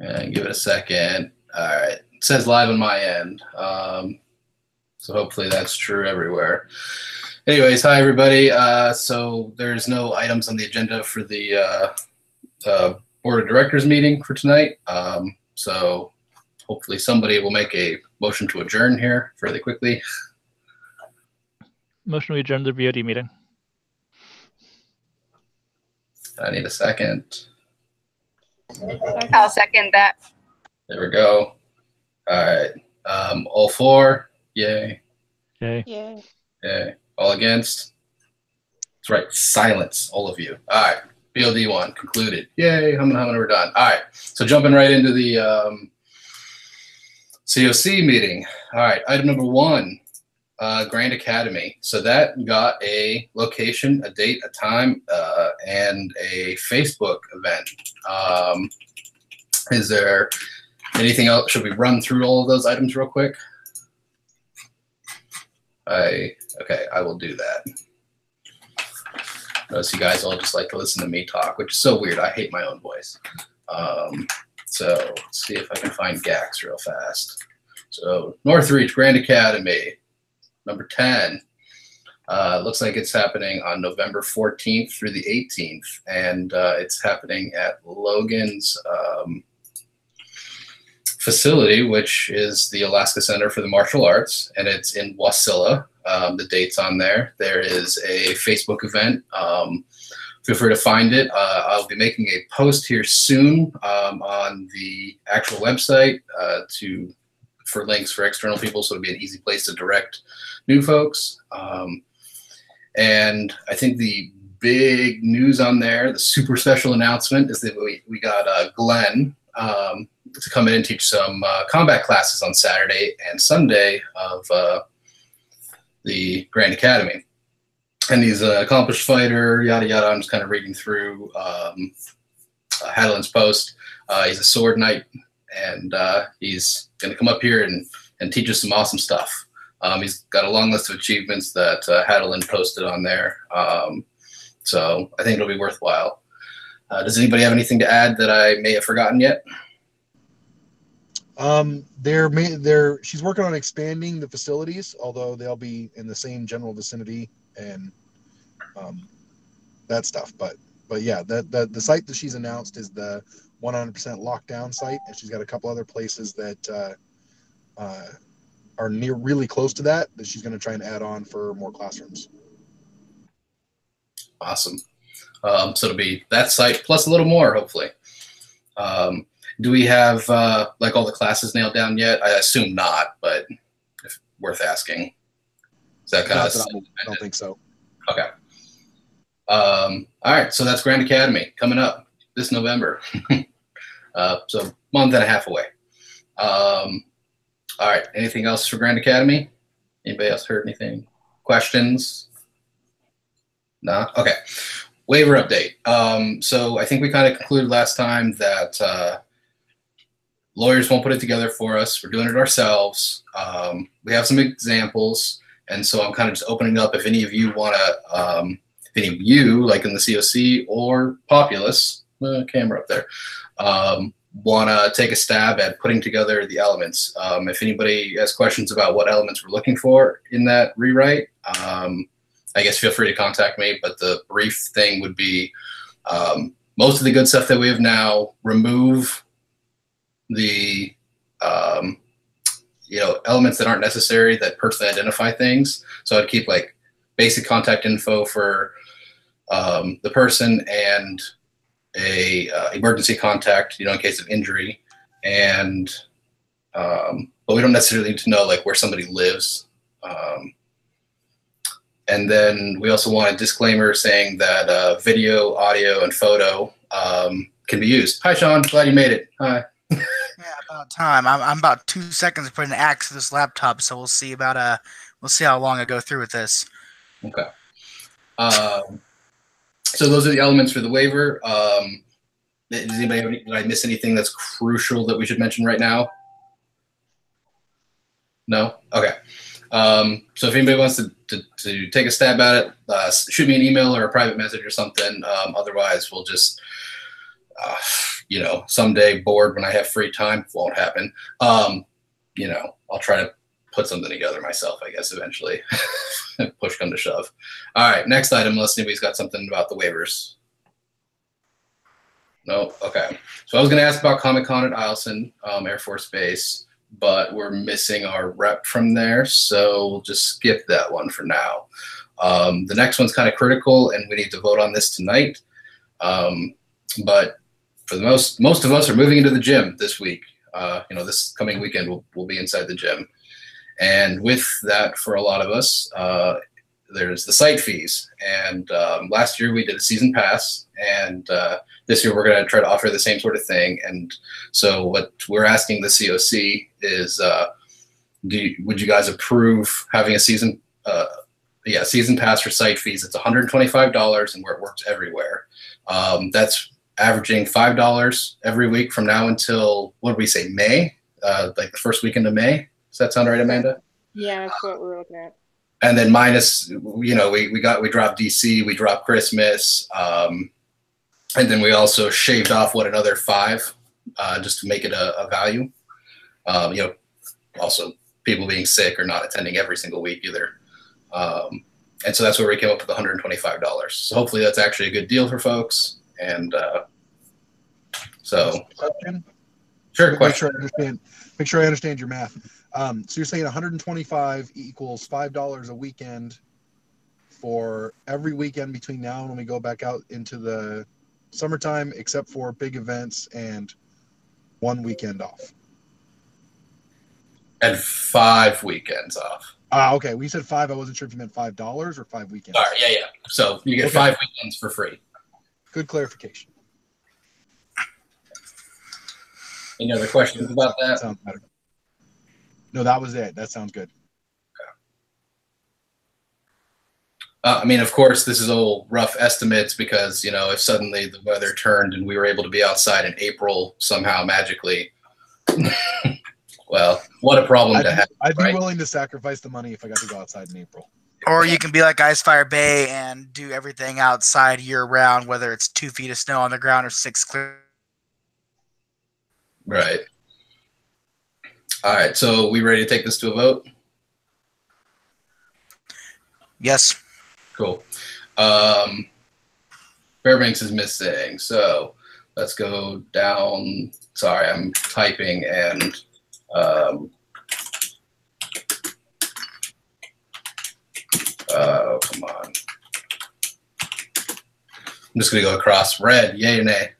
Give it a second. All right. It says live on my end. So hopefully that's true everywhere. Anyways, hi, everybody. So there's no items on the agenda for the Board of Directors meeting for tonight. So hopefully somebody will make a motion to adjourn here fairly quickly. Motion to adjourn the BoD meeting. I need a second. I'll second that. There we go. All right. All for? Yay. Yay. Yay. Yay. All against? That's right. Silence, all of you. All right. BoD 1 concluded. Yay. Humming, we're done. All right. So jumping right into the CoC meeting. All right. Item number 1, Grand Academy. So that got a location, a date, a time, and a Facebook event. Is there anything else? Should we run through all of those items real quick? Okay, I will do that. Notice you guys all just like to listen to me talk, which is so weird. I hate my own voice. So let's see if I can find GACs real fast. So Northreach Grand Academy, number 10. Looks like it's happening on November 14th through the 18th, and it's happening at Logan's facility, which is the Alaska Center for the Martial Arts, and it's in Wasilla. The date's on there. There is a Facebook event. Feel free to find it. I'll be making a post here soon on the actual website for links for external people, so it'll be an easy place to direct new folks. And I think the big news on there, the super special announcement, is that we got Glenn to come in and teach some combat classes on Saturday and Sunday of the Grand Academy. And he's an accomplished fighter, yada yada. I'm just kind of reading through Hadeland's post. He's a sword knight, and he's going to come up here and teach us some awesome stuff. He's got a long list of achievements that Hadeland posted on there. So I think it'll be worthwhile. Does anybody have anything to add that I may have forgotten yet? She's working on expanding the facilities, although they'll be in the same general vicinity and that stuff. But yeah, the site that she's announced is the 100% lockdown site, and she's got a couple other places that are really close to that she's going to try and add on for more classrooms. Awesome. So it'll be that site plus a little more, hopefully. Do we have like all the classes nailed down yet? I assume not, but if worth asking. Is that kind of? I don't think so. Okay. All right. So that's Grand Academy coming up this November. So a month and a half away. All right. Anything else for Grand Academy? Anybody else heard anything? Questions? No? Okay. Waiver update. So I think we kind of concluded last time that lawyers won't put it together for us. We're doing it ourselves. We have some examples. And so I'm kind of just opening up if any of you want to, if any of you, like in the CoC or Populous, camera up there, want to take a stab at putting together the elements. If anybody has questions about what elements we're looking for in that rewrite, I guess feel free to contact me, but the brief thing would be most of the good stuff that we have now, remove the elements that aren't necessary that personally identify things. So I'd keep like basic contact info for the person and a emergency contact, in case of injury, and but we don't necessarily need to know like where somebody lives. And then we also want a disclaimer saying that video, audio, and photo can be used. Hi, Sean. Glad you made it. Hi. Yeah, about time. I'm about 2 seconds to put an axe to this laptop, so we'll see how long I go through with this. Okay. So those are the elements for the waiver. Does anybody did I miss anything that's crucial that we should mention right now? No? Okay. So if anybody wants to take a stab at it, shoot me an email or a private message or something. Otherwise, we'll just someday bored when I have free time, won't happen. I'll try to put something together myself, I guess, eventually. Push come to shove. All right, next item, unless anybody's got something about the waivers. No? Okay. So I was going to ask about Comic-Con at Eielson Air Force Base, but we're missing our rep from there, so we'll just skip that one for now. The next one's kind of critical, and we need to vote on this tonight. But for the most of us are moving into the gym this week. This coming weekend we'll be inside the gym. And with that, for a lot of us, there's the site fees. And last year we did a season pass, and this year we're going to try to offer the same sort of thing. And so what we're asking the CoC is, would you guys approve having a season pass for site fees? It's $125, and where it works everywhere. That's averaging $5 every week from now until, what did we say, May? Like the first weekend of May? Does that sound right, Amanda? Yeah, that's what we're looking at. And then minus, we dropped DC, we dropped Christmas, and then we also shaved off another $5, just to make it a value. Also people being sick or not attending every single week either. And so that's where we came up with $125. So hopefully that's actually a good deal for folks. And Question? Sure, question. Make sure I understand your math. So you're saying 125 equals $5 a weekend for every weekend between now and when we go back out into the summertime, except for big events and one weekend off. And 5 weekends off. Okay. We said 5. I wasn't sure if you meant $5 or 5 weekends. All right, yeah. So you get 5 weekends for free. Good clarification. Any other questions about that? Sounds better. No, that was it. That sounds good. Of course, this is all rough estimates because, if suddenly the weather turned and we were able to be outside in April somehow magically, well, what a problem to have. I'd be willing to sacrifice the money if I got to go outside in April. Or you can be like Icefire Bay and do everything outside year round, whether it's 2 feet of snow on the ground or 6 clear. Right. All right. So we ready to take this to a vote? Yes. Cool. Fairbanks is missing. So let's go down. Sorry, I'm typing and come on. I'm just going to go across. Red, yay or nay?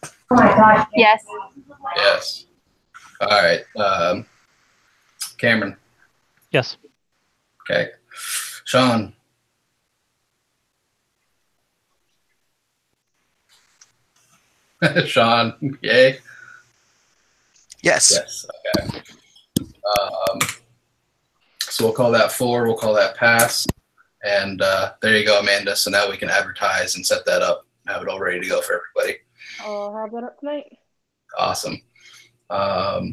Oh my gosh. Yes. Yes. All right. Cameron. Yes. Okay. Sean. Sean, yay? Yes. Yes. Okay. So we'll call that 4. We'll call that pass. And there you go, Amanda. So now we can advertise and set that up, have it all ready to go for everybody. I'll have that up tonight. Awesome. All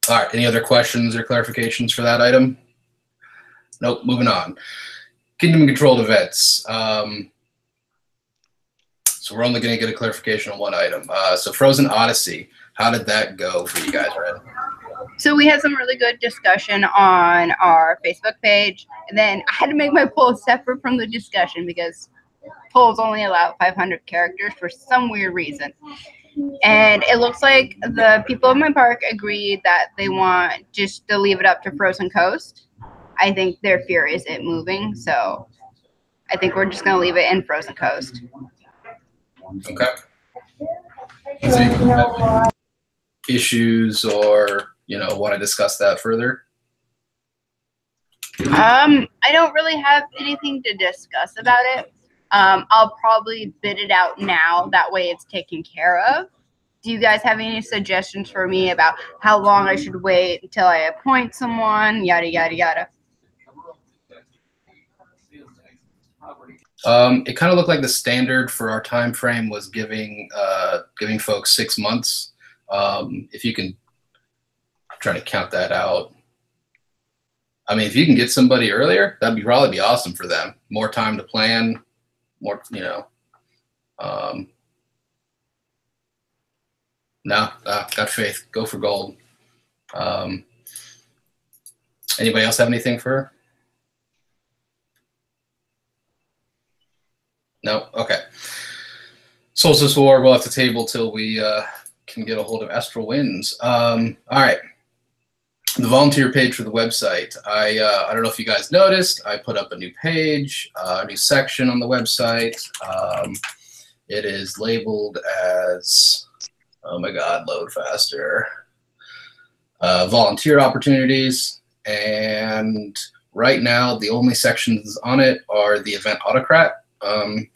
right. Any other questions or clarifications for that item? Nope. Moving on. Kingdom controlled events. So we're only going to get a clarification on one item. So Frozen Odyssey, how did that go for you guys, Red? So we had some really good discussion on our Facebook page, and then I had to make my poll separate from the discussion because polls only allow 500 characters for some weird reason. And it looks like the people in my park agreed that they want just to leave it up to Frozen Coast. I think their fear is it moving, so I think we're just going to leave it in Frozen Coast. Okay. So you have issues or, want to discuss that further? I don't really have anything to discuss about it. I'll probably bid it out now. That way it's taken care of. Do you guys have any suggestions for me about how long I should wait until I appoint someone? Yada, yada, yada. It kind of looked like the standard for our time frame was giving folks 6 months. If you can try to count that out. If you can get somebody earlier, that'd probably be awesome for them. More time to plan, more, No, got faith. Go for gold. Anybody else have anything for her? No? Okay. Solstice War, we'll have to table till we can get a hold of Astral Winds. All right. The volunteer page for the website. I don't know if you guys noticed, I put up a new page, a new section on the website. It is labeled as, oh my God, load faster. Volunteer opportunities. And right now, the only sections on it are the event autocrat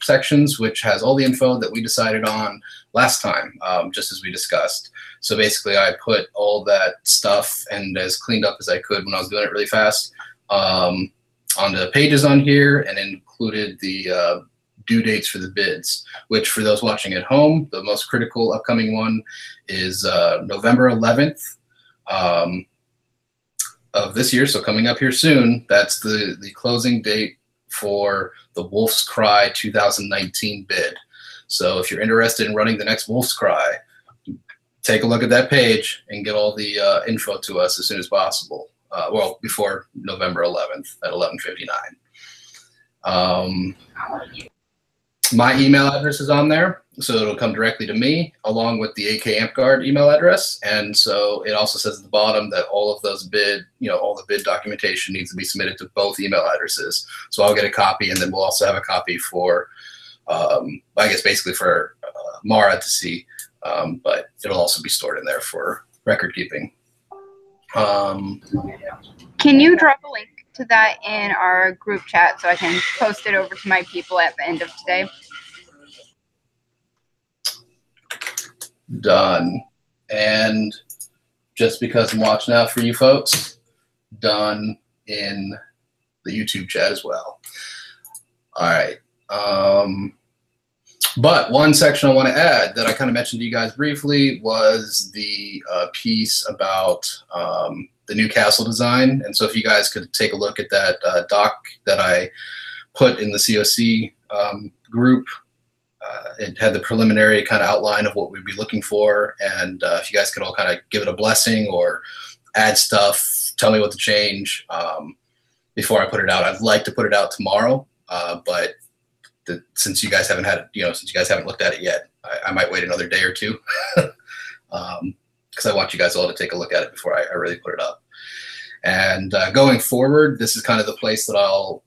sections, which has all the info that we decided on last time, just as we discussed. So basically, I put all that stuff and as cleaned up as I could when I was doing it really fast on the pages on here, and included the due dates for the bids, which for those watching at home, the most critical upcoming one is November 11th of this year, so coming up here soon. That's the closing date for the Wolf's Cry 2019 bid. So if you're interested in running the next Wolf's Cry, take a look at that page and get all the info to us as soon as possible. Well, before November 11th at 11:59. My email address is on there, so it'll come directly to me, along with the AK AmpGuard email address. And so it also says at the bottom that all of those bid, all the bid documentation needs to be submitted to both email addresses. So I'll get a copy, and then we'll also have a copy for, I guess, basically for Mara to see, but it'll also be stored in there for record keeping. Can you drop a link to that in our group chat so I can post it over to my people at the end of today? Done. And just because I'm watching out for you folks, done in the YouTube chat as well. All right. But one section I want to add that I kind of mentioned to you guys briefly was the piece about the new castle design. And so if you guys could take a look at that doc that I put in the CoC group, it had the preliminary kind of outline of what we'd be looking for. And if you guys could all kind of give it a blessing or add stuff, tell me what to change before I put it out. I'd like to put it out tomorrow, but since you guys haven't had it, since you guys haven't looked at it yet, I might wait another day or two because I want you guys all to take a look at it before I really put it up. And going forward, this is kind of the place that I'll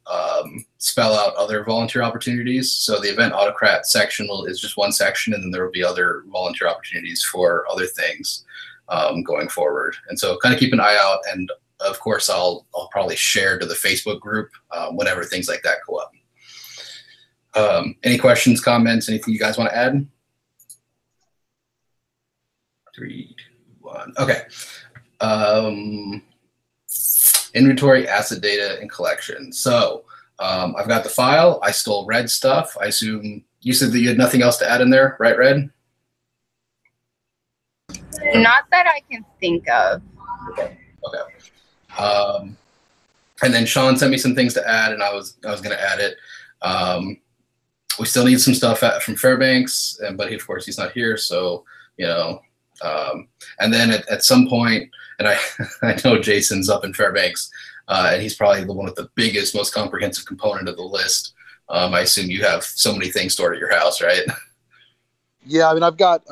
spell out other volunteer opportunities. So the event autocrat section is just one section, and then there will be other volunteer opportunities for other things going forward. And so kind of keep an eye out. And of course, I'll probably share to the Facebook group whenever things like that go up. Any questions, comments, anything you guys want to add? 3, 2, 1. Okay. Inventory, asset data, and collection. So I've got the file. I stole Red's stuff. I assume you said that you had nothing else to add in there, right, Red? Not that I can think of. Okay. And then Sean sent me some things to add, and I was going to add it. We still need some stuff from Fairbanks, but of course he's not here. So, and then at some point, and I know Jason's up in Fairbanks, and he's probably the one with the biggest, most comprehensive component of the list. I assume you have so many things stored at your house, right? Yeah, I mean, I've got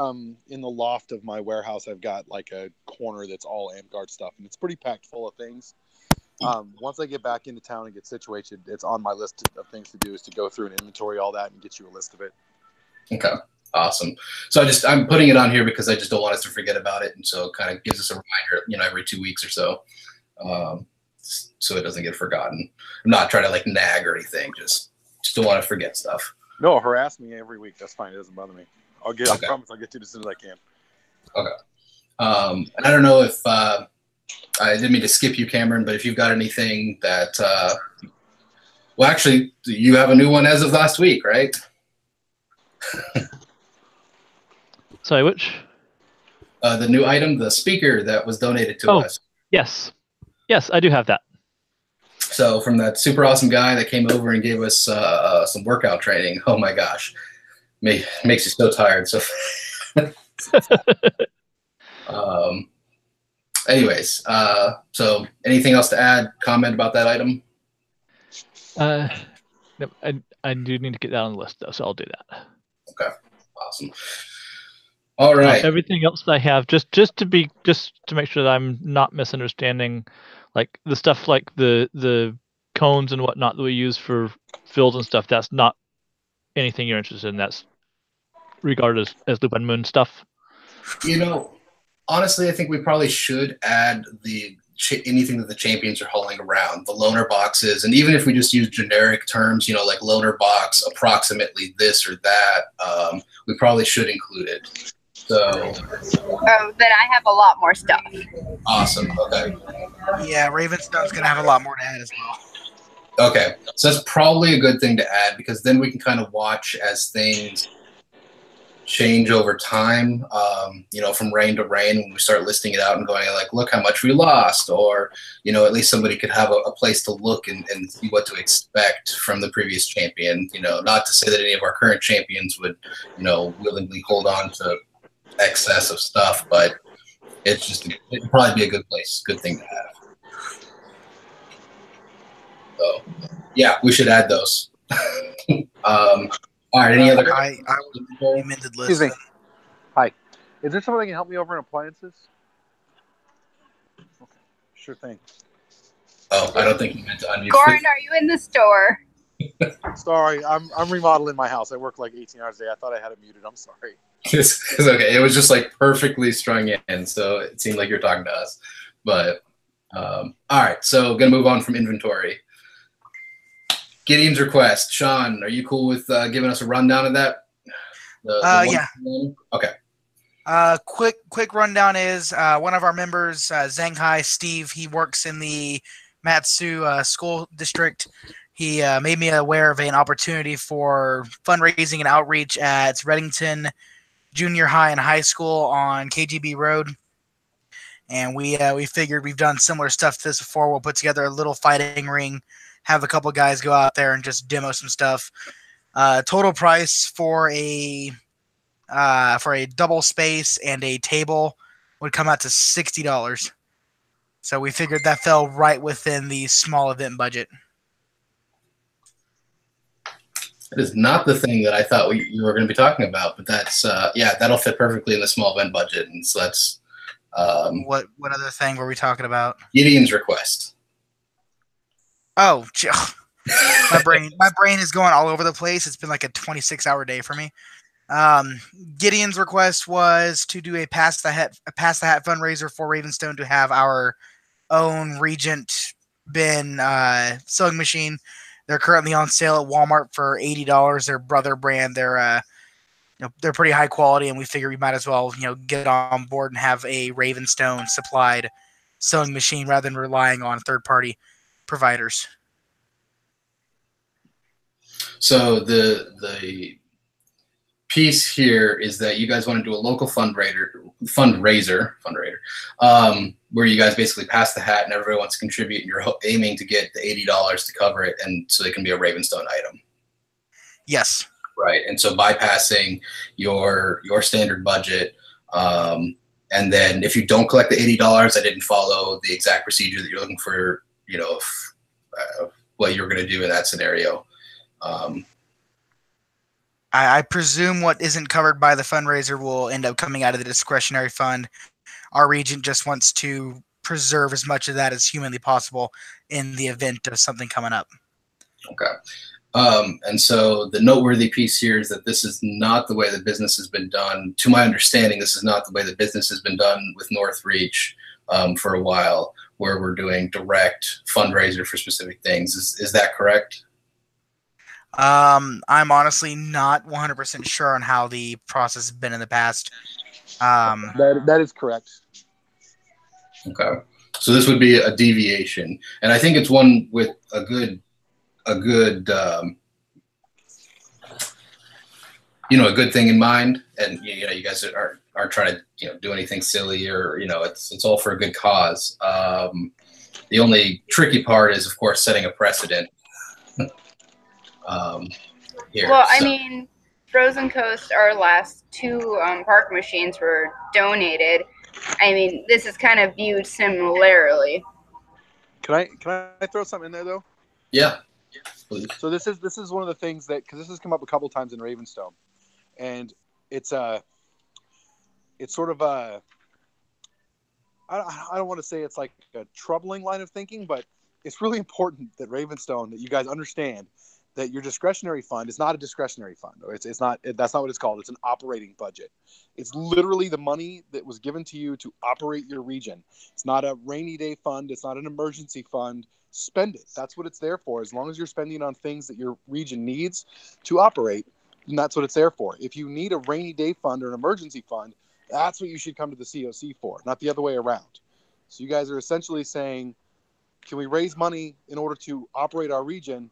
in the loft of my warehouse, I've got like a corner that's all AmpGuard stuff, and it's pretty packed full of things. Once I get back into town and get situated, it's on my list of things to do is to go through and inventory all that and get you a list of it. Okay, awesome. So I'm putting it on here because I just don't want us to forget about it, and so it kind of gives us a reminder, every 2 weeks or so, so it doesn't get forgotten. I'm not trying to like nag or anything, just don't want to forget stuff. No, harass me every week. That's fine. It doesn't bother me. Okay. I promise I'll get to it as soon as I can. Okay. And I don't know if I didn't mean to skip you, Cameron, but if you've got anything that, well, actually, you have a new one as of last week, right? Sorry, which? The new item, the speaker that was donated to us. Yes. Yes, I do have that. So from that super awesome guy that came over and gave us some workout training. Oh my gosh. Makes you so tired. So, anyways, so anything else to add? Comment about that item? No, I do need to get that on the list though, so I'll do that. Okay, awesome. All right. Everything else that I have, just to make sure that I'm not misunderstanding, like the stuff like the cones and whatnot that we use for fills and stuff. That's not anything you're interested in. That's regarded as Loop and Moon stuff. Honestly, I think we probably should add anything that the champions are hauling around, the loaner boxes, and even if we just use generic terms, like loaner box, approximately this or that, we probably should include it. So. Then I have a lot more stuff. Awesome. Okay. Yeah, Ravenstone's gonna have a lot more to add as well. Okay, so that's probably a good thing to add because then we can kind of watch as things change over time, from reign to reign when we start listing it out and going like, look how much we lost, or, at least somebody could have a place to look and see what to expect from the previous champion. Not to say that any of our current champions would, willingly hold on to excess of stuff, but it'd probably be a good thing to have. So, yeah, we should add those. All right, any other? I amended list. Excuse me. Hi. Is there somebody that can help me over in appliances? Okay. Sure thing. Oh, I don't think you meant to unmute. Goran, are you in the store? Sorry, I'm remodeling my house. I work like 18 hours a day. I thought I had it muted. I'm sorry. It's okay. It was just like perfectly strung in, so it seemed like you're talking to us. But all right, so gonna move on from inventory. Gideon's request. Sean, are you cool with giving us a rundown of that? Yeah. Okay. Quick rundown is one of our members, Zanghai Steve. He works in the Matsu school district. He made me aware of an opportunity for fundraising and outreach at Reddington Junior High and High School on KGB Road. And we figured we've done similar stuff to this before. We'll put together a little fighting ring, have a couple guys go out there and just demo some stuff. Total price for a double space and a table would come out to $60. So we figured that fell right within the small event budget. It is not the thing that I thought you were going to be talking about, but that's that'll fit perfectly in the small event budget, and so that's What other thing were we talking about? Gideon's request. Oh, my brain is going all over the place. It's been like a 26-hour day for me. Gideon's request was to do a pass the hat fundraiser for Ravenstone to have our own Regent bin sewing machine. They're currently on sale at Walmart for $80. They're brother brand. They're pretty high quality, and we figure we might as well get on board and have a Ravenstone supplied sewing machine rather than relying on third-party providers. So the piece here is that you guys want to do a local fundraiser, where you guys basically pass the hat and everybody wants to contribute, and you're aiming to get the $80 to cover it, and so it can be a Ravenstone item. Yes. Right, and so bypassing your standard budget, and then if you don't collect the $80, I didn't follow the exact procedure that you're looking for. What you're going to do in that scenario. I presume what isn't covered by the fundraiser will end up coming out of the discretionary fund. Our regent just wants to preserve as much of that as humanly possible in the event of something coming up. Okay. And so the noteworthy piece here is that this is not the way the business has been done. To my understanding, this is not the way the business has been done with Northreach for a while, where we're doing direct fundraiser for specific things. Is that correct? I'm honestly not 100% sure on how the process has been in the past. That is correct. Okay. So this would be a deviation, and I think it's one with a good thing in mind. And you guys aren't trying to do anything silly, or it's all for a good cause. The only tricky part is, of course, setting a precedent. Here, well, I mean, Frozen Coast, our last two park machines were donated. I mean, this is kind of viewed similarly. Can I throw something in there though? Yeah. Please. So this is one of the things that, because this has come up a couple times in Ravenstone, and it's sort of a, I don't want to say it's like a troubling line of thinking, but it's really important that Ravenstone, that you guys understand that your discretionary fund is not a discretionary fund. It's not, that's not what it's called. It's an operating budget. It's literally the money that was given to you to operate your region. It's not a rainy day fund. It's not an emergency fund. Spend it. That's what it's there for. As long as you're spending on things that your region needs to operate, then that's what it's there for. If you need a rainy day fund or an emergency fund, that's what you should come to the CoC for, not the other way around. So you guys are essentially saying, can we raise money in order to operate our region?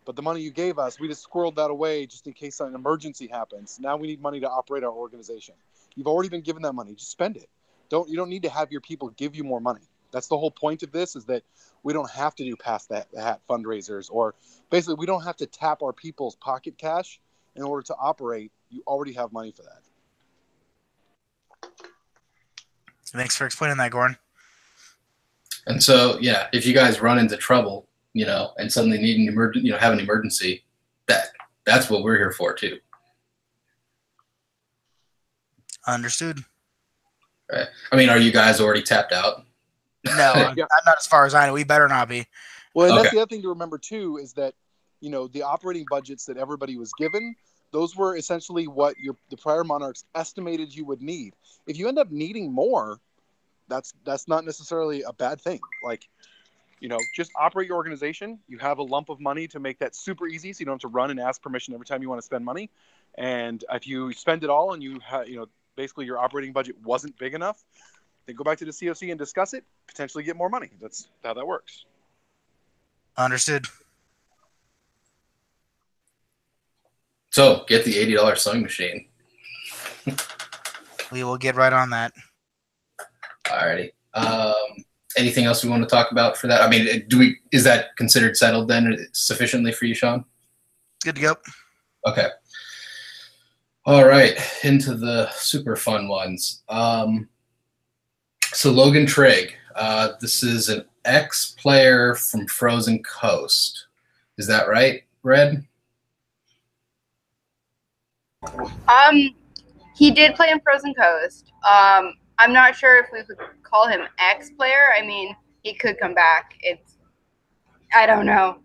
But the money you gave us, we just squirreled that away just in case an emergency happens. Now we need money to operate our organization. You've already been given that money. Just spend it. You don't need to have your people give you more money. That's the whole point of this, is that we don't have to do past the hat fundraisers, or basically we don't have to tap our people's pocket cash in order to operate. You already have money for that. Thanks for explaining that, Gordon. And so, yeah, if you guys run into trouble, and suddenly need an have an emergency, that's what we're here for too. Understood. Right. I mean, are you guys already tapped out? No, I'm not, as far as I know. We better not be. Well, and that's the other thing to remember too, is that, the operating budgets that everybody was given, those were essentially what the prior monarchs estimated you would need. If you end up needing more, that's not necessarily a bad thing. Like, just operate your organization. You have a lump of money to make that super easy, so you don't have to run and ask permission every time you want to spend money. And if you spend it all and basically your operating budget wasn't big enough, then go back to the CoC and discuss it, potentially get more money. That's how that works. Understood. So get the $80 sewing machine. We will get right on that. Alrighty. Anything else we want to talk about for that? I mean, is that considered settled then sufficiently for you, Sean? Good to go. Okay. All right, into the super fun ones. So Logan Trigg, this is an ex-player from Frozen Coast. Is that right, Red? He did play in Frozen Coast. I'm not sure if we could call him ex-player. I mean, he could come back. I don't know.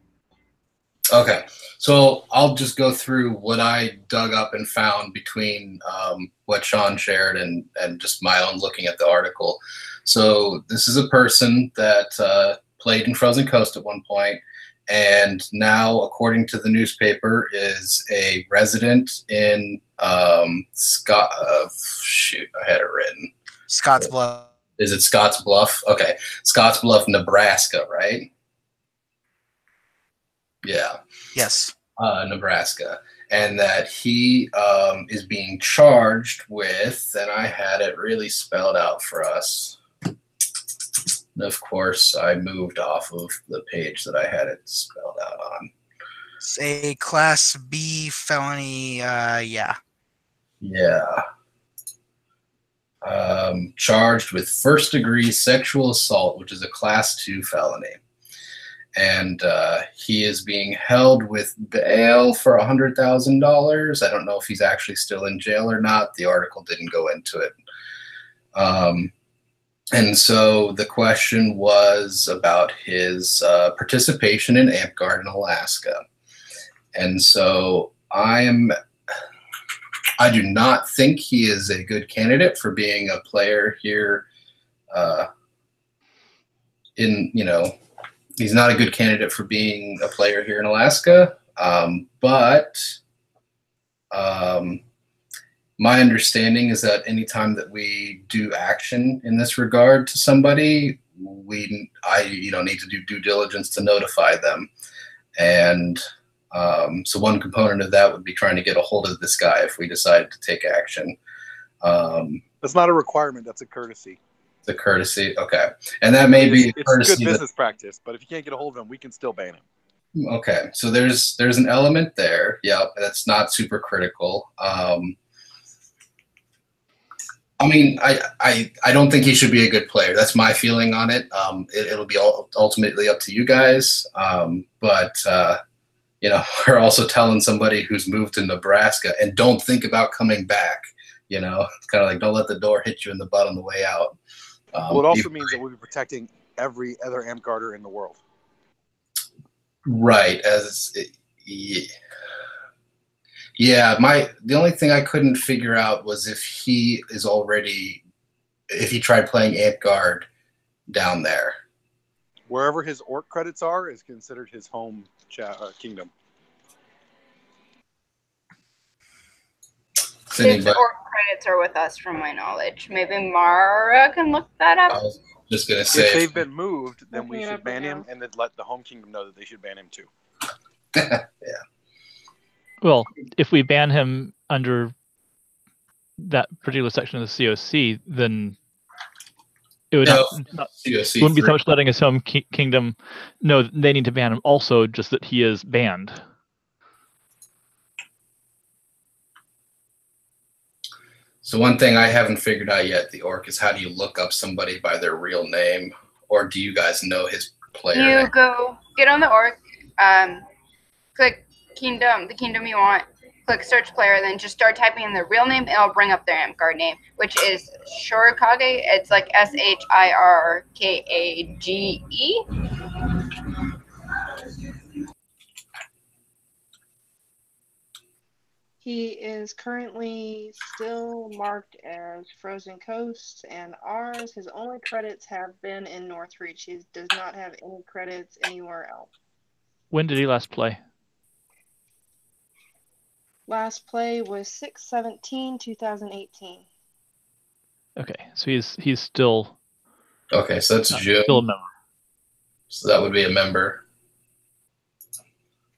Okay, so I'll just go through what I dug up and found between what Sean shared and just my own looking at the article. So this is a person that played in Frozen Coast at one point, and now, according to the newspaper, is a resident in shoot, I had it written. Scotts Bluff. Is it Scotts Bluff? Okay, Scotts Bluff, Nebraska, right? Yeah. Yes. Nebraska. And that he is being charged with, and I had it really spelled out for us. And of course, I moved off of the page that I had it spelled out on. It's a Class B felony, yeah. Yeah. Charged with first-degree sexual assault, which is a Class 2 felony. And he is being held with bail for $100,000. I don't know if he's actually still in jail or not. The article didn't go into it. And so the question was about his participation in Amp Guard in Alaska. And so I do not think he is a good candidate for being a player here he's not a good candidate for being a player here in Alaska, but my understanding is that anytime that we do action in this regard to somebody, I need to do due diligence to notify them. And so one component of that would be trying to get a hold of this guy if we decide to take action. That's not a requirement. That's a courtesy. It's a courtesy. Okay. And that may be a courtesy. It's good business practice, but if you can't get a hold of him, we can still ban him. Okay, so there's an element there. Yeah, that's not super critical. I mean, I don't think he should be a good player. That's my feeling on it. It'll be ultimately up to you guys. But you know, we're also telling somebody who's moved to Nebraska and don't think about coming back. You know, it's kind of like don't let the door hit you in the butt on the way out. Well, it also means that we'll be protecting every other amp guarder in the world. Right. Yeah, the only thing I couldn't figure out was if he tried playing amp guard down there. Wherever his orc credits are is considered his home kingdom. His orc credits are with us, from my knowledge. Maybe Mara can look that I up. was just gonna say, If they've been moved, then we Looking it should up ban right him now. and then let the home kingdom know that they should ban him too. yeah. Well, if we ban him under that particular section of the CoC, then it would No, it wouldn't be so much letting his home kingdom know that they need to ban him. Also, just that he is banned. So one thing I haven't figured out yet, the orc, is how do you look up somebody by their real name, or do you guys know his player You name? go get on the orc, click kingdom, the kingdom you want, click search player, then just start typing in their real name, and it'll bring up their amp guard name, which is Shirokage. It's like Shirkage. He is currently still marked as Frozen Coast, and his only credits have been in Northreach. He does not have any credits anywhere else. When did he last play? Last play was 6/17/2018. Okay, so he's still Okay, so that's June. still a member. So that would be a member.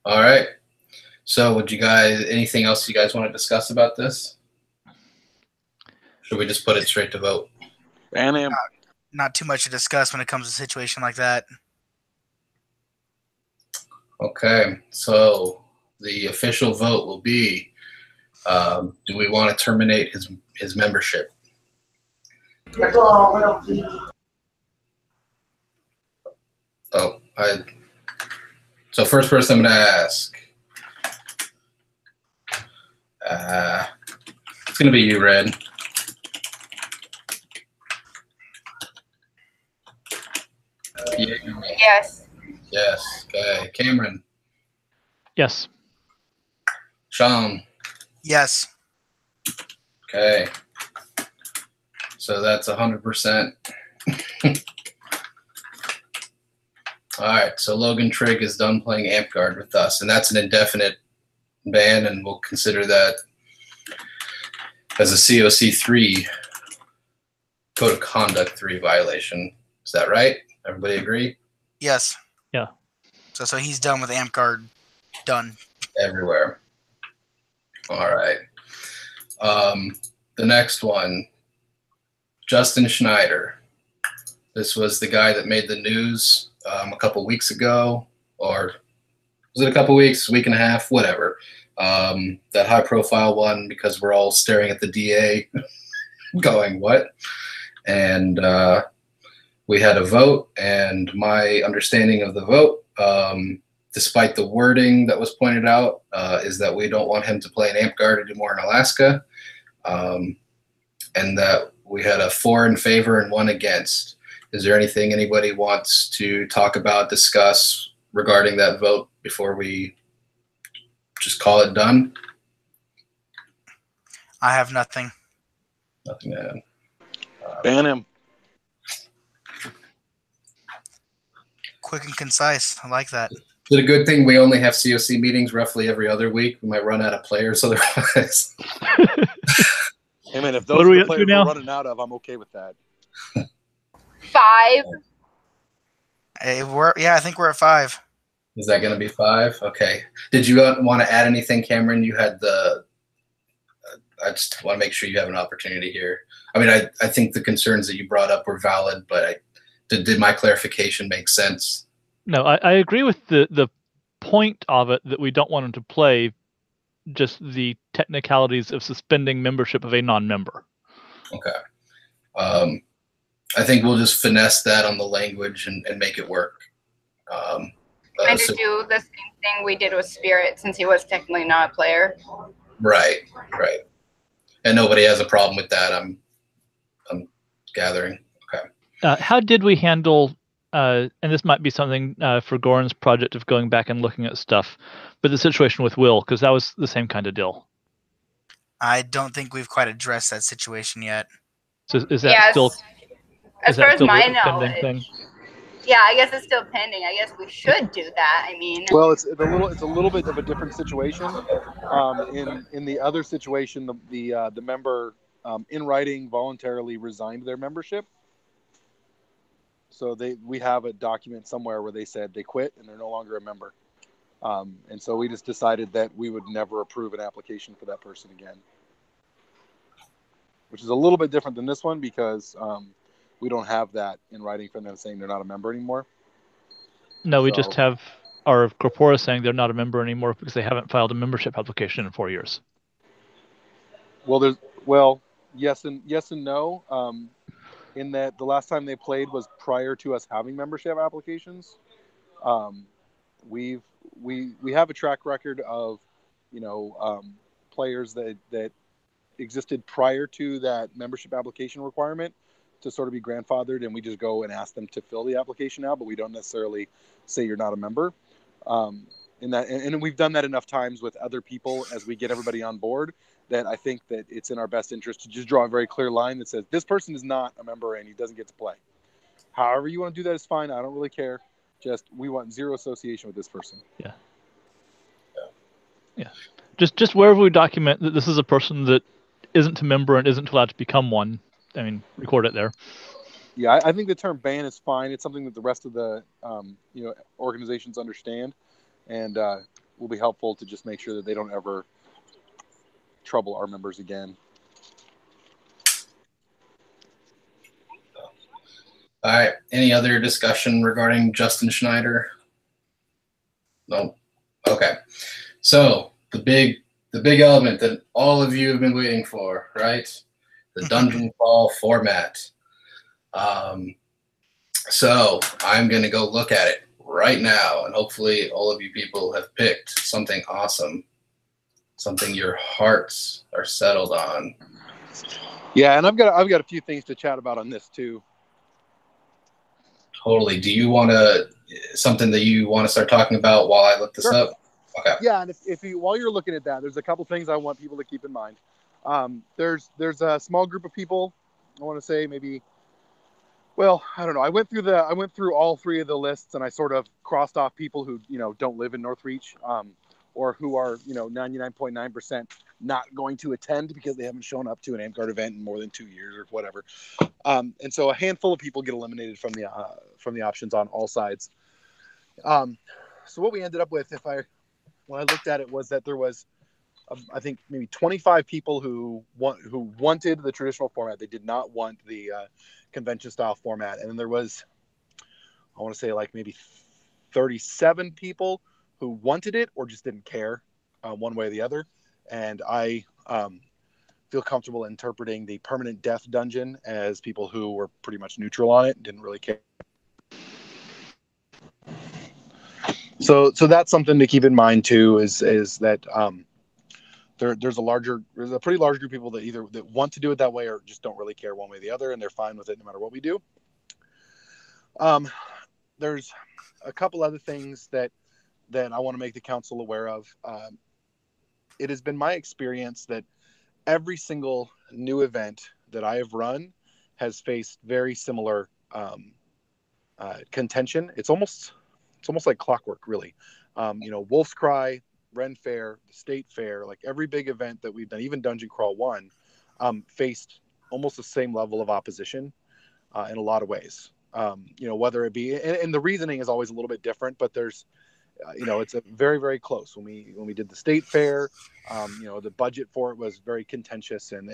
All right. So anything else you guys want to discuss about this? Should we just put it straight to vote? Ban him. Not too much to discuss when it comes to a situation like that. Okay, so the official vote will be, do we want to terminate his membership? So first person I'm going to ask. It's going to be you, Red. Yes. Yes. Okay. Cameron. Yes. Sean. Yes. Okay. So that's 100%. All right. So Logan Trigg is done playing Amp Guard with us, and that's an indefinite ban, and we'll consider that as a CoC 3 Code of Conduct 3 violation. Is that right? Everybody agree? Yes. Yeah. So he's done with amp guard. Done. Everywhere. All right. The next one, Justin Schneider. This was the guy that made the news a couple weeks ago, or was it a couple weeks, week and a half, whatever. That high-profile one, because we're all staring at the DA going, what? And we had a vote, and my understanding of the vote, despite the wording that was pointed out, is that we don't want him to play an amp guard anymore in Alaska, and that we had a 4 in favor and 1 against. Is there anything anybody wants to talk about, discuss regarding that vote before we just call it done? I have nothing. Nothing to add. Ban him. Quick and concise. I like that. Is it a good thing we only have CoC meetings roughly every other week? We might run out of players otherwise. Hey man, if those What are are we the up to players now? we're running out of, I'm okay with that. 5. Hey, I think we're at 5. Is that going to be 5? Okay. Did you want to add anything, Cameron? You had I just want to make sure you have an opportunity here. I mean, I think the concerns that you brought up were valid, but did my clarification make sense? No, I agree with the point of it that we don't want them to play, just the technicalities of suspending membership of a non-member. Okay. I think we'll just finesse that on the language and make it work. Kind of do the same thing we did with Spirit, since he was technically not a player. Right. And nobody has a problem with that. I'm gathering. Okay. How did we handle? And this might be something for Goran's project of going back and looking at stuff, but the situation with Will, because that was the same kind of deal. I don't think we've quite addressed that situation yet. So is that still? As far as my a pending thing? Yeah, I guess it's still pending. I guess we should do that. I mean, Well, it's a little bit of a different situation. In the other situation, the member in writing voluntarily resigned their membership. So we have a document somewhere where they said they quit and they're no longer a member. And so we just decided that we would never approve an application for that person again, which is a little bit different than this one because we don't have that in writing from them saying they're not a member anymore. No, we just have our corpora saying they're not a member anymore because they haven't filed a membership application in 4 years. Well, yes and no. In that the last time they played was prior to us having membership applications. We have a track record of, players that existed prior to that membership application requirement to sort of be grandfathered, and we just go and ask them to fill the application out, but we don't necessarily say you're not a member. And we've done that enough times with other people as we get everybody on board that I think that it's in our best interest to just draw a very clear line that says this person is not a member and he doesn't get to play. However you want to do that is fine. I don't really care. Just we want zero association with this person. Yeah. Just wherever we document that this is a person that isn't a member and isn't allowed to become one, I mean, record it there. Yeah, I think the term ban is fine. It's something that the rest of the organizations understand, and will be helpful to just make sure that they don't ever trouble our members again. All right. Any other discussion regarding Justin Schneider? No. Okay. So the big element that all of you have been waiting for, right? The Dungeon Crawl format. So I'm going to go look at it right now, and hopefully all of you people have picked something awesome, something your hearts are settled on. Yeah, and I've got a few things to chat about on this too. Totally. Do you want something that you want to start talking about while I look this Sure. up? Okay. Yeah, and if you, while you're looking at that, there's a couple things I want people to keep in mind. There's a small group of people. I want to say maybe. Well, I don't know. I went through all three of the lists, and I sort of crossed off people who don't live in Northreach, or who are 99.9% not going to attend because they haven't shown up to an AMCARD event in more than 2 years or whatever. And so a handful of people get eliminated from the options on all sides. So what we ended up with, when I looked at it, was that there was, I think maybe 25 people who wanted the traditional format. They did not want the convention style format. And then there was, I want to say like maybe 37 people who wanted it or just didn't care one way or the other. And I feel comfortable interpreting the permanent death dungeon as people who were pretty much neutral on it, didn't really care. So that's something to keep in mind too, is that there's a pretty large group of people that want to do it that way or just don't really care one way or the other, and they're fine with it no matter what we do. There's a couple other things that I want to make the council aware of. It has been my experience that every single new event that I have run has faced very similar contention. It's almost like clockwork, really. Wolf's Cry, Ren Fair, the State Fair, like every big event that we've done, even Dungeon Crawl 1, faced almost the same level of opposition in a lot of ways. Whether it be, and the reasoning is always a little bit different, but there's, it's a very, very close. When we did the State Fair, the budget for it was very contentious, and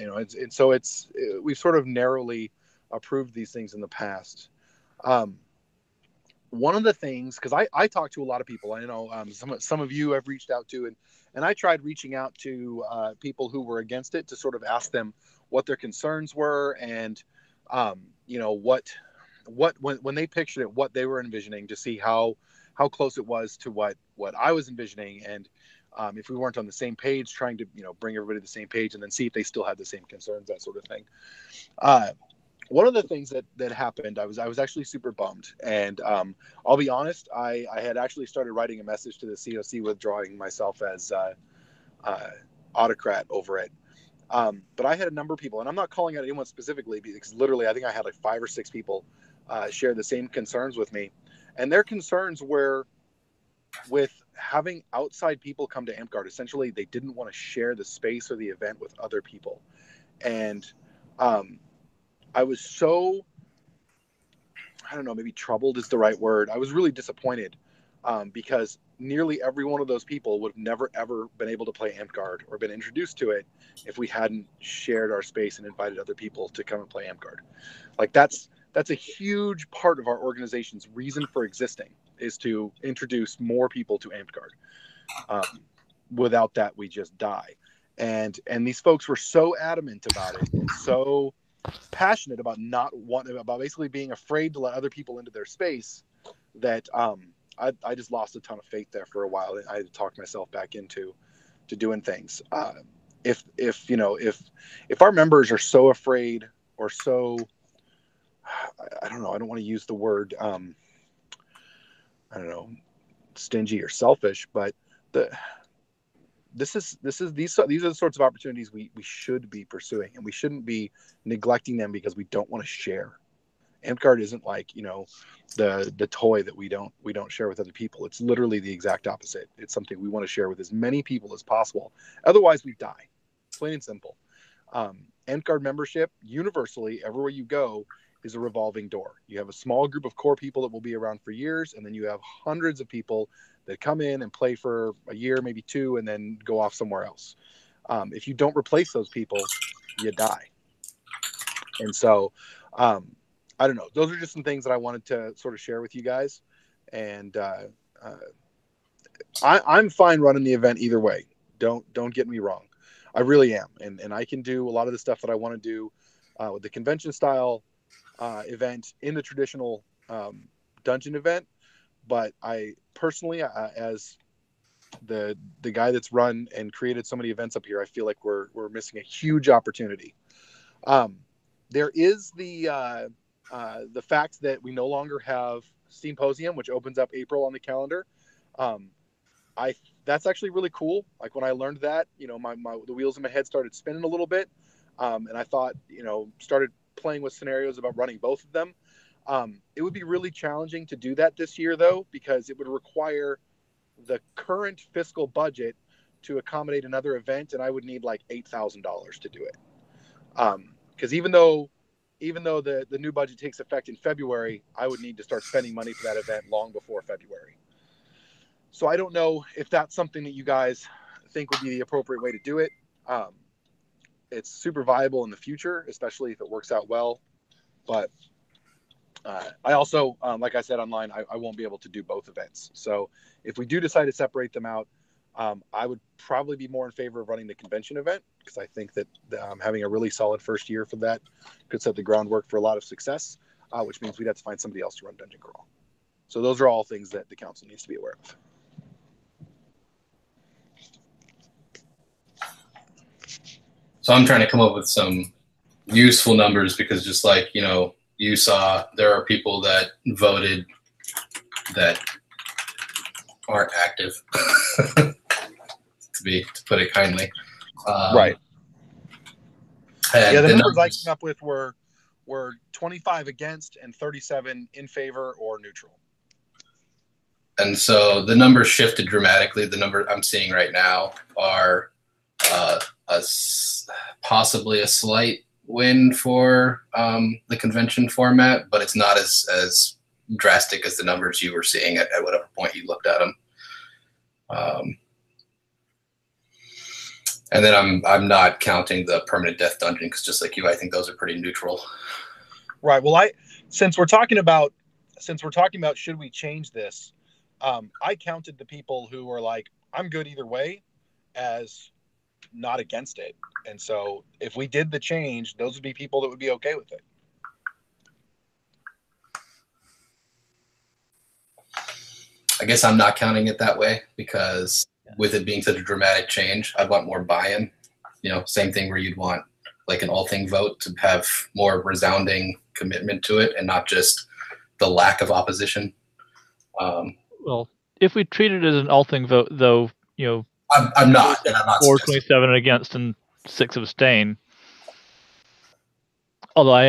we've sort of narrowly approved these things in the past. one of the things, because I talk to a lot of people, I know some of you I've reached out to, and I tried reaching out to people who were against it to sort of ask them what their concerns were, and when they pictured it, what they were envisioning, to see how close it was to what I was envisioning, and if we weren't on the same page, trying to bring everybody to the same page, and then see if they still had the same concerns, that sort of thing. One of the things that happened, I was actually super bummed, and I'll be honest, I had actually started writing a message to the CoC withdrawing myself as autocrat over it. But I had a number of people, and I'm not calling out anyone specifically, because literally I think I had like 5 or 6 people share the same concerns with me, and their concerns were with having outside people come to AmpGuard. Essentially, they didn't want to share the space or the event with other people, and I was so, I don't know, maybe troubled is the right word. I was really disappointed because nearly every one of those people would have never, ever been able to play AmpGuard or been introduced to it if we hadn't shared our space and invited other people to come and play AmpGuard. Like that's a huge part of our organization's reason for existing, is to introduce more people to AmpGuard. Without that, we just die. And these folks were so adamant about it, and so passionate about about basically being afraid to let other people into their space, that I just lost a ton of faith there for a while. I had to talk myself back into doing things. If our members are so afraid, or so, I don't know, I don't want to use the word I don't know, stingy or selfish, but these are the sorts of opportunities we should be pursuing, and we shouldn't be neglecting them because we don't want to share. AmpGuard isn't like, the toy that we don't share with other people. It's literally the exact opposite. It's something we want to share with as many people as possible. Otherwise, we die. Plain and simple. AmpGuard membership, universally, everywhere you go, is a revolving door. You have a small group of core people that will be around for years, and then you have hundreds of people that come in and play for a year, maybe 2, and then go off somewhere else. If you don't replace those people, you die. And so, I don't know. Those are just some things that I wanted to sort of share with you guys. And I'm fine running the event either way. Don't get me wrong. I really am. And I can do a lot of the stuff that I want to do with the convention style event in the traditional dungeon event. But I personally, as the guy that's run and created so many events up here, I feel like we're missing a huge opportunity. There is the fact that we no longer have Steamposium, which opens up April on the calendar. That's actually really cool. Like when I learned that, the wheels in my head started spinning a little bit. And I thought, started playing with scenarios about running both of them. It would be really challenging to do that this year, though, because it would require the current fiscal budget to accommodate another event, and I would need like $8,000 to do it. Because even though the new budget takes effect in February, I would need to start spending money for that event long before February. So I don't know if that's something that you guys think would be the appropriate way to do it. It's super viable in the future, especially if it works out well. But I also, like I said online, I won't be able to do both events. So if we do decide to separate them out, I would probably be more in favor of running the convention event, because I think that having a really solid first year for that could set the groundwork for a lot of success, which means we'd have to find somebody else to run Dungeon Crawl. So those are all things that the council needs to be aware of. So I'm trying to come up with some useful numbers, because just like, you saw, there are people that voted that aren't active, to put it kindly. Right. Yeah, the numbers I came up with were 25 against and 37 in favor or neutral. And so the numbers shifted dramatically. The number I'm seeing right now are possibly a slight win for the convention format, but it's not as drastic as the numbers you were seeing at whatever point you looked at them. And then I'm not counting the permanent death dungeon, because just like you, I think those are pretty neutral. Right. Well, since we're talking about since we're talking about should we change this, I counted the people who were like, I'm good either way, as not against it. And so if we did the change, those would be people that would be okay with it. I guess I'm not counting it that way because with it being such a dramatic change, I want more buy-in. You know, same thing where you'd want like an all-thing vote to have more resounding commitment to it and not just the lack of opposition. Well, if we treat it as an all-thing vote, though, you know, I'm not, and I'm not 427 against and 6 abstain. Although I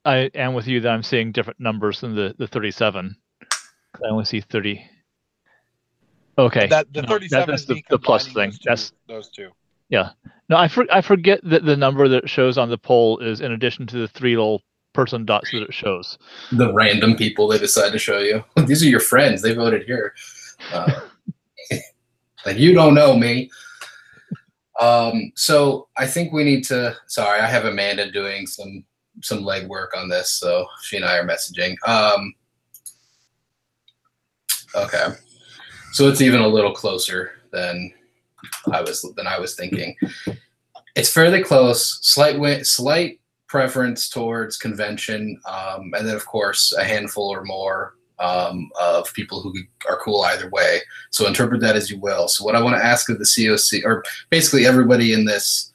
am with you that I'm seeing different numbers than the 37. I only see 30. Okay, That the 37 that's is me the plus combining thing. those two. Yeah. No, I forget that the number that it shows on the poll is in addition to the 3 little person dots that it shows. The random people they decide to show you. These are your friends. They voted here. Like, you don't know me. So I think we need to. Sorry, I have Amanda doing some legwork on this, so she and I are messaging. Okay, so it's even a little closer than I was thinking. It's fairly close. Slight preference towards convention, and then of course a handful or more of people who are cool either way. So interpret that as you will. So what I want to ask of the CoC, or basically everybody in this,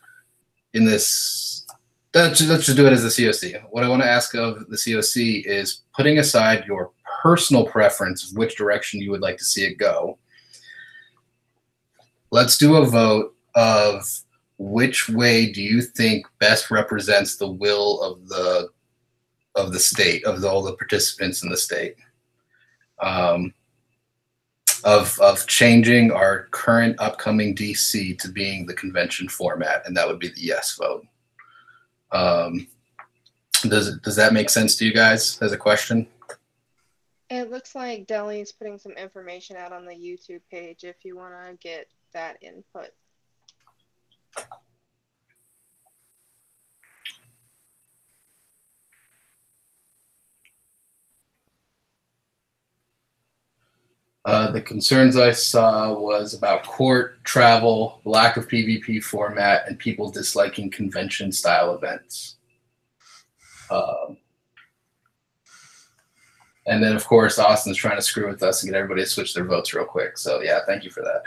let's just do it as the CoC. What I want to ask of the CoC is putting aside your personal preference of which direction you would like to see it go. Let's do a vote of which way do you think best represents the will of the state, of all the participants in the state. Of changing our current upcoming DC to being the convention format, and that would be the yes vote. Does that make sense to you guys as a question? It looks like Deli's putting some information out on the YouTube page if you want to get that input. The concerns I saw was about court, travel, lack of PvP format, and people disliking convention-style events. And then, of course, Austin's trying to screw with us and get everybody to switch their votes real quick. So, yeah, thank you for that.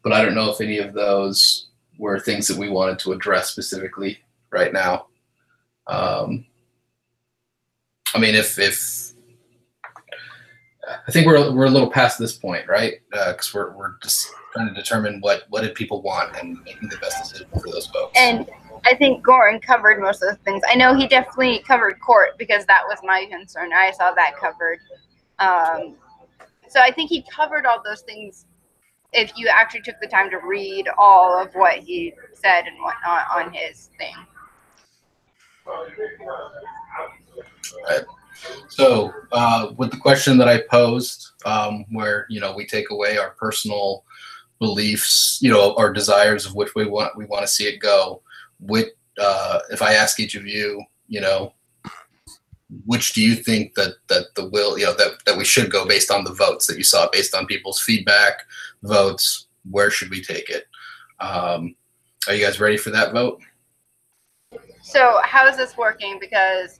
But I don't know if any of those were things that we wanted to address specifically right now. I mean, if I think we're a little past this point, right? Because we're just trying to determine what did people want and making the best decision for those folks. And I think Goran covered most of the things. I know he definitely covered court because that was my concern. I saw that covered. So I think he covered all those things if you actually took the time to read all of what he said and whatnot on his thing. Right. So with the question that I posed, where we take away our personal beliefs, our desires of which we want to see it go. If I ask each of you, which do you think that the will, that we should go based on the votes that you saw, based on people's feedback, votes, where should we take it? Are you guys ready for that vote? So how is this working? Because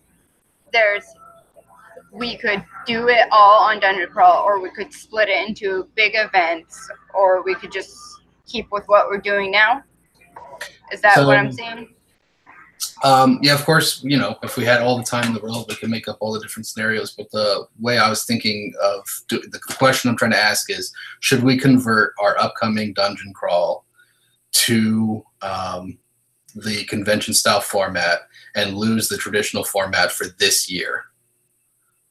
we could do it all on Dungeon Crawl, or we could split it into big events, or we could just keep with what we're doing now. Is that what I'm seeing? Yeah, of course, if we had all the time in the world, we could make up all the different scenarios. But the way I was thinking of the question I'm trying to ask is, should we convert our upcoming Dungeon Crawl to the convention style format and lose the traditional format for this year?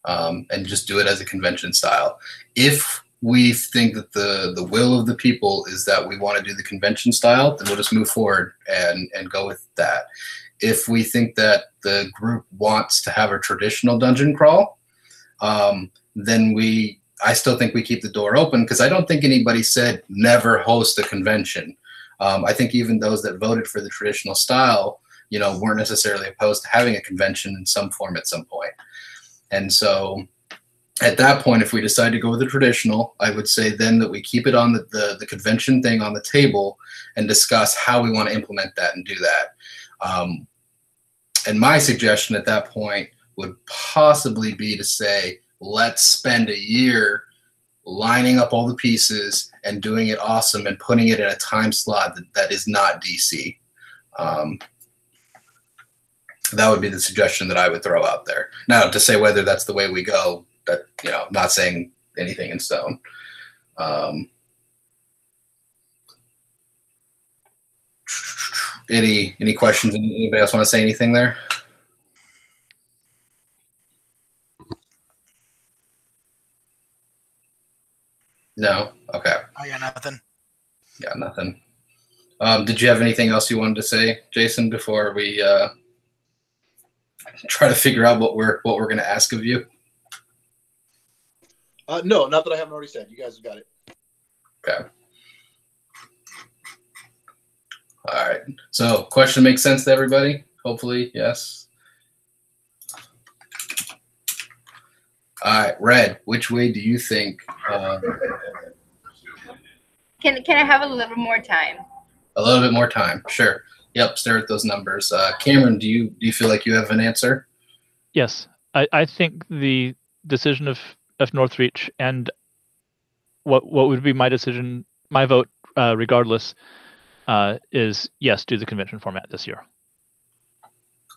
And just do it as a convention style. If we think that the will of the people is that we want to do the convention style, then we'll just move forward and go with that. If we think that the group wants to have a traditional dungeon crawl, then I still think we keep the door open, because I don't think anybody said never host a convention. I think even those that voted for the traditional style weren't necessarily opposed to having a convention in some form at some point. And so at that point, if we decide to go with the traditional, I would say then that we keep it on the convention thing on the table and discuss how we want to implement that and do that. And my suggestion at that point would possibly be to say, let's spend a year lining up all the pieces and doing it awesome and putting it in a time slot that is not DC. That would be the suggestion that I would throw out there. Now, to say whether that's the way we go, that, not saying anything in stone. Any questions? Anybody else want to say anything there? No? Okay. I got nothing. Yeah, nothing. Did you have anything else you wanted to say, Jason, before we try to figure out what we're going to ask of you? No, not that I haven't already said. You guys have got it. Okay. All right. So, question makes sense to everybody? Hopefully, yes. All right, Red, which way do you think? Can I have a little more time? A little bit more time, sure. Yep, stare at those numbers. Cameron, do you feel like you have an answer? Yes, I think the decision of Northreach and what would be my decision, my vote, regardless, is yes, do the convention format this year.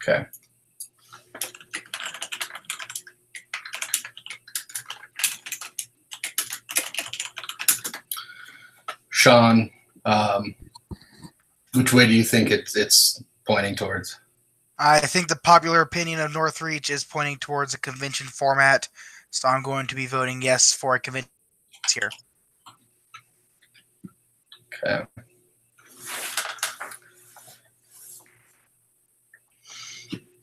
Okay. Sean, which way do you think it's pointing towards? I think the popular opinion of Northreach is pointing towards a convention format, so I'm going to be voting yes for a convention this year. Okay.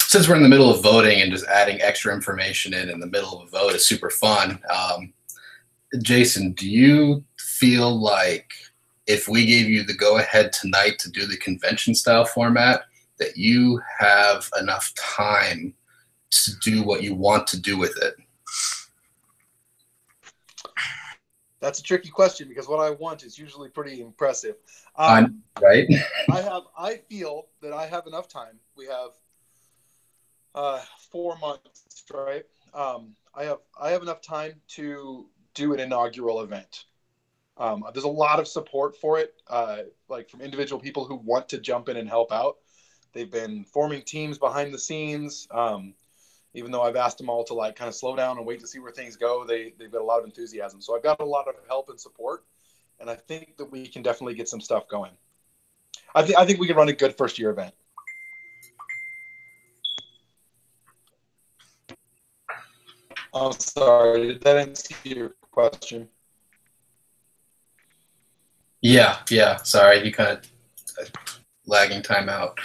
Since we're in the middle of voting and just adding extra information in the middle of a vote is super fun, Jason, do you feel like if we gave you the go-ahead tonight to do the convention-style format, that you have enough time to do what you want to do with it? That's a tricky question because what I want is usually pretty impressive. Right? I feel that I have enough time. We have 4 months, right? I have enough time to do an inaugural event. There's a lot of support for it, like from individual people who want to jump in and help out. They've been forming teams behind the scenes. Even though I've asked them all to kind of slow down and wait to see where things go, they've got a lot of enthusiasm. So I've got a lot of help and support, and I think that we can definitely get some stuff going. I think we can run a good first year event. I'm sorry, did that answer your question? Yeah. Sorry, you kind of lagging time out.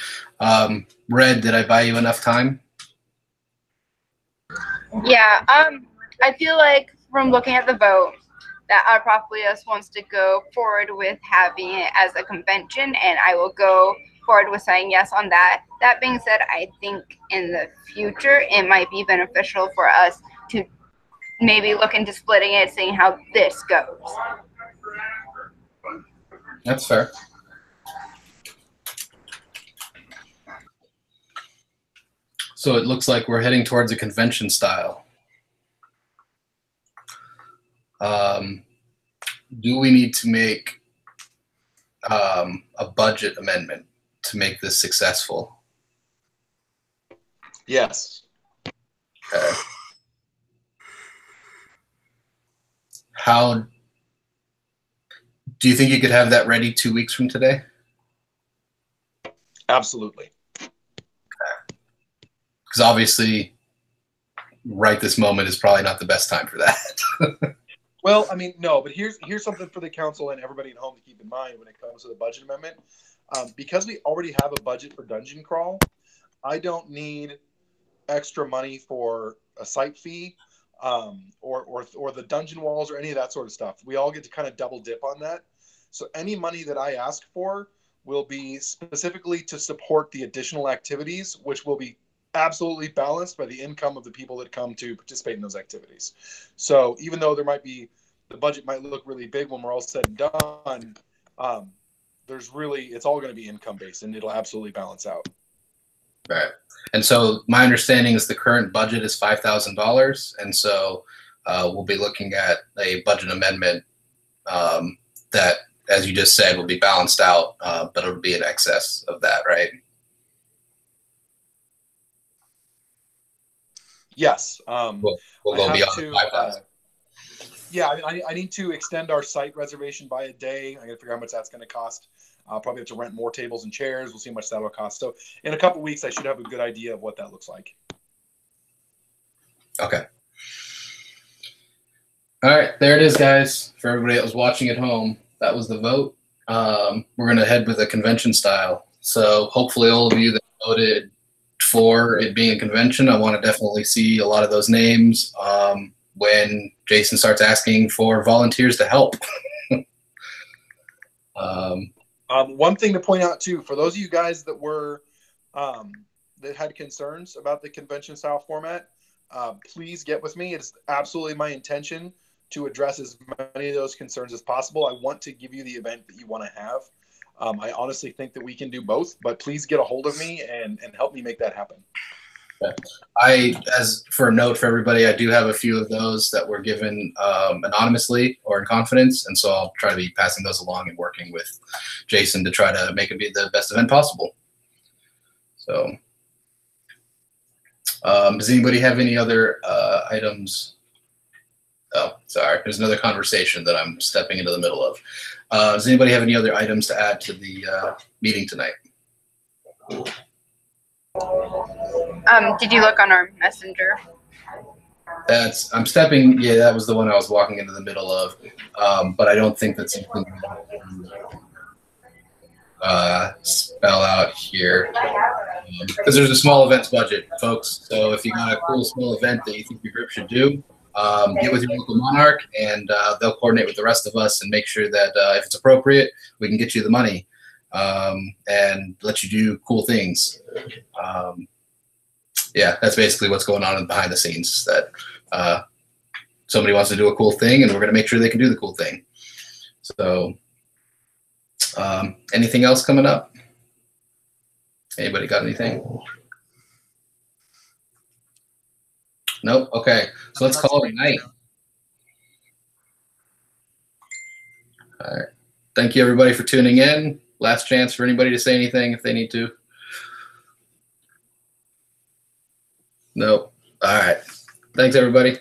Red, did I buy you enough time? Yeah, I feel like from looking at the vote that our populace wants to go forward with having it as a convention, and I will go forward with saying yes on that. That being said, I think in the future it might be beneficial for us to maybe look into splitting it, seeing how this goes. That's fair. So it looks like we're heading towards a convention style. Do we need to make a budget amendment to make this successful? Yes. Okay. How do you think you could have that ready 2 weeks from today? Absolutely. Because obviously, right this moment is probably not the best time for that. Well, I mean, no, but here's something for the council and everybody at home to keep in mind when it comes to the budget amendment. Because we already have a budget for Dungeon Crawl, I don't need extra money for a site fee or the dungeon walls or any of that sort of stuff. We all get to kind of double dip on that. So any money that I ask for will be specifically to support the additional activities, which will be absolutely balanced by the income of the people that come to participate in those activities. So even though there might be, the budget might look really big when we're all said and done, there's really, it's all going to be income based, and it'll absolutely balance out. Right. And so my understanding is the current budget is $5,000. And so we'll be looking at a budget amendment that, as you just said, will be balanced out, but it'll be in excess of that, right? Yes. We'll go beyond 5,000. Yeah, I need to extend our site reservation by a day. I got to figure out how much that's going to cost. I'll probably have to rent more tables and chairs. We'll see how much that will cost. So in a couple of weeks, I should have a good idea of what that looks like. Okay. All right, there it is, guys. For everybody that was watching at home, that was the vote. We're going to head with a convention style. So hopefully all of you that voted for it being a convention, I want to definitely see a lot of those names when Jason starts asking for volunteers to help. One thing to point out too, for those of you guys that were that had concerns about the convention style format, please get with me. It's absolutely my intention to address as many of those concerns as possible. I want to give you the event that you want to have. I honestly think that we can do both, but please get a hold of me and help me make that happen. As for a note for everybody, I do have a few of those that were given anonymously or in confidence, and so I'll try to be passing those along and working with Jason to try to make it be the best event possible. So, does anybody have any other items? Oh, sorry, there's another conversation that I'm stepping into the middle of. Does anybody have any other items to add to the meeting tonight? Did you look on our messenger? I'm stepping. Yeah, that was the one I was walking into the middle of, but I don't think that's something spell out here because there's a small events budget, folks. So if you got a cool small event that you think your group should do, get with your local monarch, and they'll coordinate with the rest of us and make sure that if it's appropriate, we can get you the money and let you do cool things. Yeah, that's basically what's going on behind the scenes. That somebody wants to do a cool thing, and we're going to make sure they can do the cool thing. So, anything else coming up? Anybody got anything? Nope. Okay, so let's call it a night. All right. Thank you, everybody, for tuning in. Last chance for anybody to say anything if they need to. Nope. All right. Thanks, everybody.